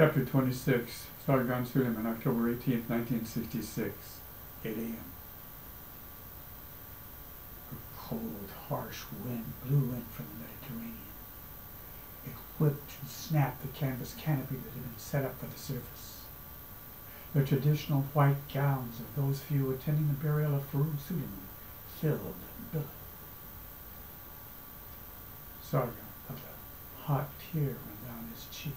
Chapter 26, Sargon Suilimon, October 18, 1966, 8 a.m. A cold, harsh wind blew in from the Mediterranean. It whipped and snapped the canvas canopy that had been set up for the surface. The traditional white gowns of those few attending the burial of Farug Suilimon filled and billowed. Sargon felt a hot tear run down his cheek.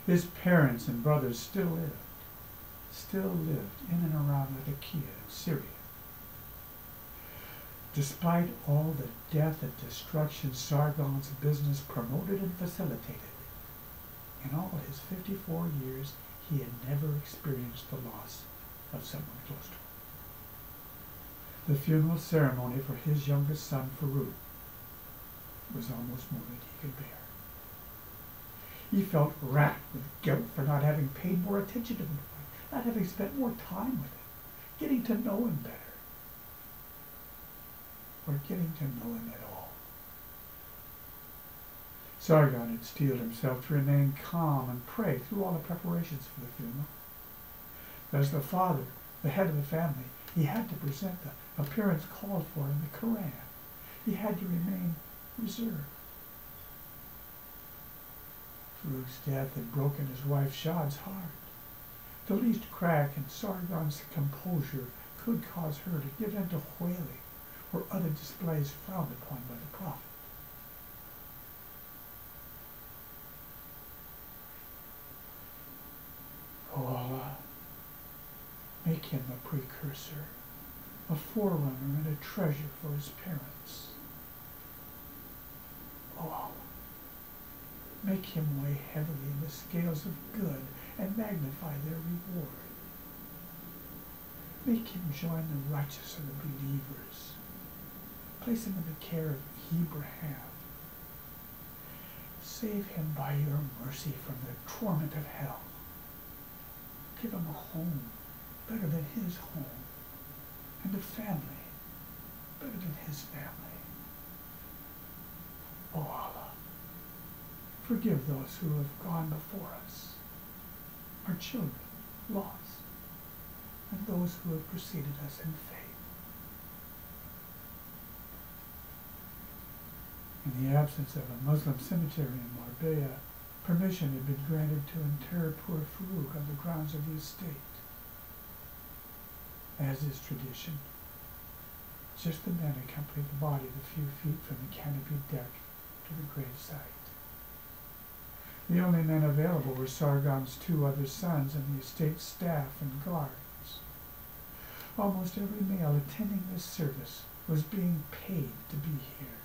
His parents and brothers still lived in and around Latakia in Syria. Despite all the death and destruction Sargon's business promoted and facilitated, in all his 54 years, he had never experienced the loss of someone close to him. The funeral ceremony for his youngest son, Farug, was almost more than he could bear. He felt racked with guilt for not having paid more attention to him, not having spent more time with him, getting to know him better, or getting to know him at all. Sargon had steeled himself to remain calm and pray through all the preparations for the funeral. As the father, the head of the family, he had to present the appearance called for in the Quran. He had to remain reserved. Farug's death had broken his wife Shad's heart. The least crack in Sargon's composure could cause her to give in to wailing or other displays frowned upon by the prophet. O Allah, make him a precursor, a forerunner and a treasure for his parents. O Allah, make him weigh heavily in the scales of good and magnify their reward. Make him join the righteous and the believers. Place him in the care of Abraham. Save him by your mercy from the torment of hell. Give him a home better than his home, and a family better than his family. O Allah, forgive those who have gone before us, our children lost, and those who have preceded us in faith. In the absence of a Muslim cemetery in Marbella, permission had been granted to inter poor Farug on the grounds of the estate. As is tradition, just the men accompanied the body a few feet from the canopied deck to the gravesite. The only men available were Sargon's two other sons and the estate staff and guards. Almost every male attending this service was being paid to be here.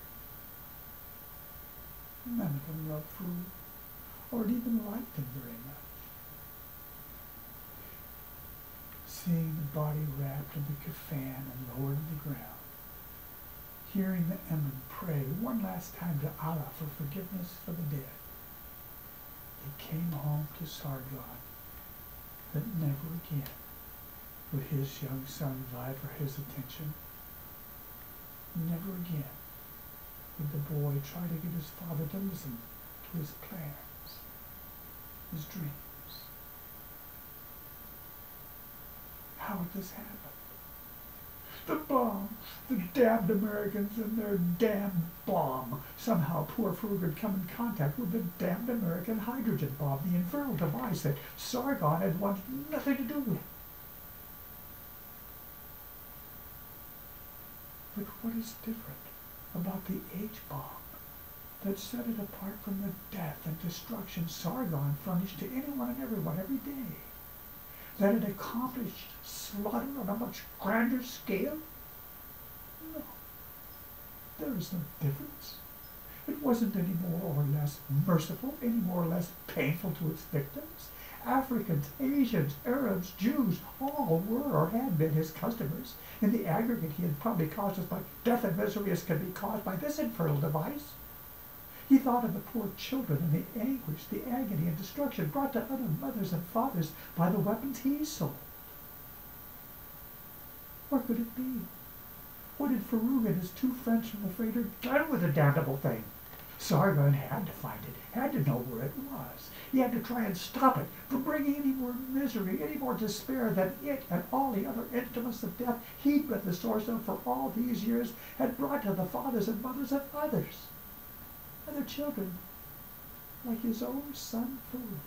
None of them loved Farug, or even liked him very much. Seeing the body wrapped in the kafan and lowered to the ground, hearing the imam pray one last time to Allah for forgiveness for the dead, it came home to Sargon that never again would his young son vie for his attention. Never again would the boy try to get his father to listen to his plans, his dreams. How had this happened? The bomb! The damned Americans and their damned bomb! Somehow poor Farug had come in contact with the damned American hydrogen bomb, the infernal device that Sargon had wanted nothing to do with. But what is different about the H-bomb that set it apart from the death and destruction Sargon furnished to anyone and everyone every day? That it accomplished slaughter on a much grander scale? No, there is no difference. It wasn't any more or less merciful, any more or less painful to its victims. Africans, Asians, Arabs, Jews, all were or had been his customers. In the aggregate, he had probably caused as much death and misery as could be caused by this infernal device. He thought of the poor children and the anguish, the agony and destruction brought to other mothers and fathers by the weapons he sold. What could it be? What had Farug and his two friends from the freighter done with the damnable thing? Sargon had to find it, had to know where it was. He had to try and stop it from bringing any more misery, any more despair than it and all the other instruments of death he'd been the source of for all these years had brought to the fathers and mothers of others, and their children, like his own son Farug.